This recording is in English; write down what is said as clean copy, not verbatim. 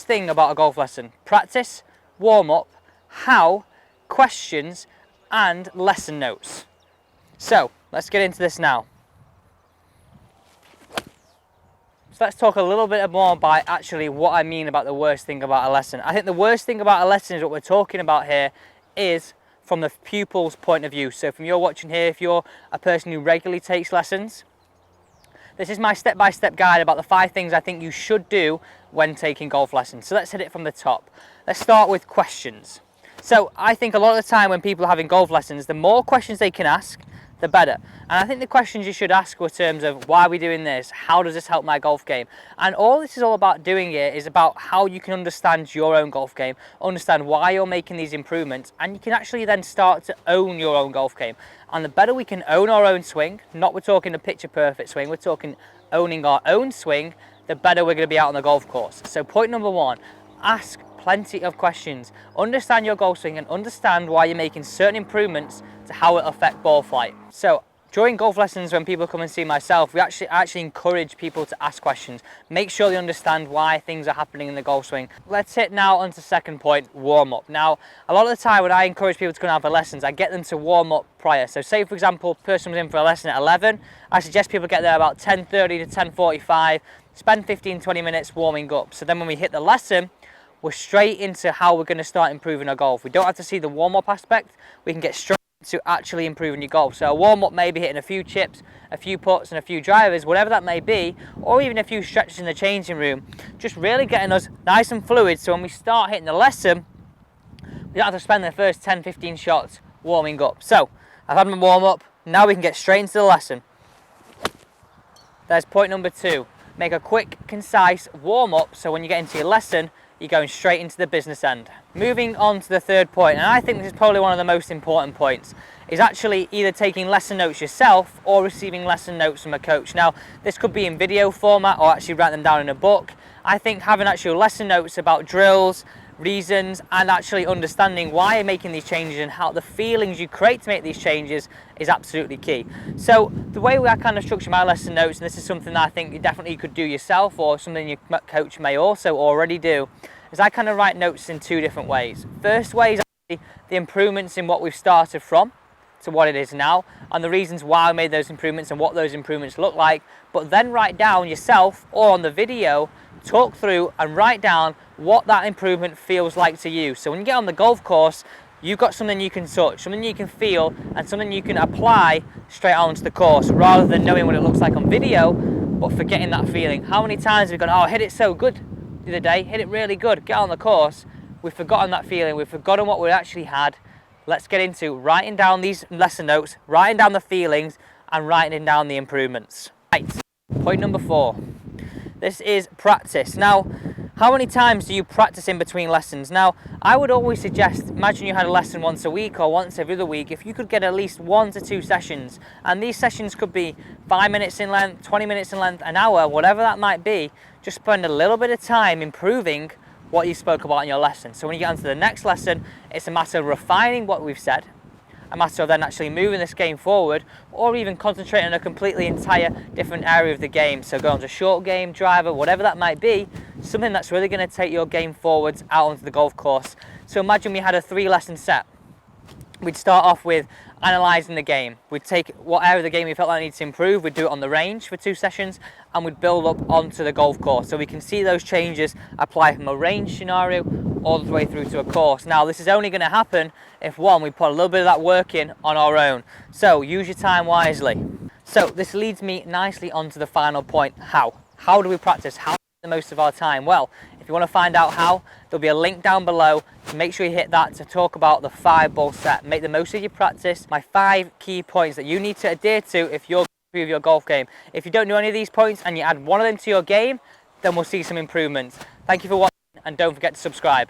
worst thing about a golf lesson: practice, warm up, how, questions, and lesson notes. So let's get into this now. So let's talk a little bit more about actually what I mean about the worst thing about a lesson. I think the worst thing about a lesson is what we're talking about here is from the pupil's point of view. So from you're watching here, if you're a person who regularly takes lessons, this is my step-by-step guide about the 5 things I think you should do when taking golf lessons. So let's hit it from the top. Let's start with questions. So I think a lot of the time when people are having golf lessons, the more questions they can ask, the better. And I think the questions you should ask were in terms of, why are we doing this? How does this help my golf game? And all this is all about doing it is about how you can understand your own golf game, understand why you're making these improvements, and you can actually then start to own your own golf game. And the better we can own our own swing, not we're talking a picture perfect swing, we're talking owning our own swing, the better we're going to be out on the golf course. So point number 1, ask plenty of questions. Understand your golf swing and understand why you're making certain improvements to how it affects ball flight. So during golf lessons, when people come and see myself, we actually encourage people to ask questions. Make sure they understand why things are happening in the golf swing. Let's hit now onto the second point, warm up. Now, a lot of the time when I encourage people to come out for lessons, I get them to warm up prior. So say for example, a person was in for a lesson at 11, I suggest people get there about 10:30 to 10:45, spend 15-20 minutes warming up. So then when we hit the lesson, we're straight into how we're going to start improving our golf. We don't have to see the warm-up aspect. We can get straight to actually improving your golf. So a warm-up may be hitting a few chips, a few putts and a few drivers, whatever that may be, or even a few stretches in the changing room. Just really getting us nice and fluid, so when we start hitting the lesson, we don't have to spend the first 10-15 shots warming up. So I've had my warm-up, now we can get straight into the lesson. There's point number 2. Make a quick, concise warm-up, so when you get into your lesson, you're going straight into the business end. Moving on to the third point, and I think this is probably one of the most important points, is actually either taking lesson notes yourself or receiving lesson notes from a coach. Now, this could be in video format or actually write them down in a book. I think having actual lesson notes about drills, reasons, and actually understanding why you're making these changes and how the feelings you create to make these changes is absolutely key. So the way I kind of structure my lesson notes, and this is something that I think you definitely could do yourself or something your coach may also already do, is I kind of write notes in 2 different ways. First way is actually the improvements in what we've started from to what it is now, and the reasons why I made those improvements and what those improvements look like, but then write down yourself or on the video, talk through and write down what that improvement feels like to you. So when you get on the golf course, you've got something you can touch, something you can feel, and something you can apply straight onto the course, rather than knowing what it looks like on video, but forgetting that feeling. How many times have we gone, oh, I hit it so good the other day, hit it really good, get on the course, we've forgotten that feeling, we've forgotten what we actually had. Let's get into writing down these lesson notes, writing down the feelings, and writing down the improvements. Right, point number 4. This is practice. Now, how many times do you practice in between lessons? Now, I would always suggest, imagine you had a lesson once a week or once every other week, if you could get at least 1 to 2 sessions, and these sessions could be 5 minutes in length, 20 minutes in length, an hour, whatever that might be, just spend a little bit of time improving what you spoke about in your lesson. So when you get onto the next lesson, it's a matter of refining what we've said, a matter of then actually moving this game forward, or even concentrating on a completely entire different area of the game. So go on to short game, driver, whatever that might be, something that's really going to take your game forwards out onto the golf course. So imagine we had a 3 lesson set. We'd start off with analysing the game. We'd take what area of the game we felt like needs to improve, we'd do it on the range for 2 sessions, and we'd build up onto the golf course. So we can see those changes apply from a range scenario all the way through to a course. Now, this is only going to happen if, 1, we put a little bit of that work in on our own. So use your time wisely. So this leads me nicely onto the final point, how. How do we practice? How do we make the most of our time? Well, if you want to find out how, there'll be a link down below. Make sure you hit that to talk about the 5-ball set. Make the most of your practice. My 5 key points that you need to adhere to if you're going to improve your golf game. If you don't do any of these points and you add one of them to your game, then we'll see some improvements. Thank you for watching, and don't forget to subscribe.